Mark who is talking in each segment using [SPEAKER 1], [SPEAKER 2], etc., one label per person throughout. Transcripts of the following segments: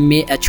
[SPEAKER 1] mAh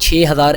[SPEAKER 1] 6000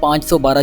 [SPEAKER 1] 512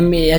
[SPEAKER 1] mAh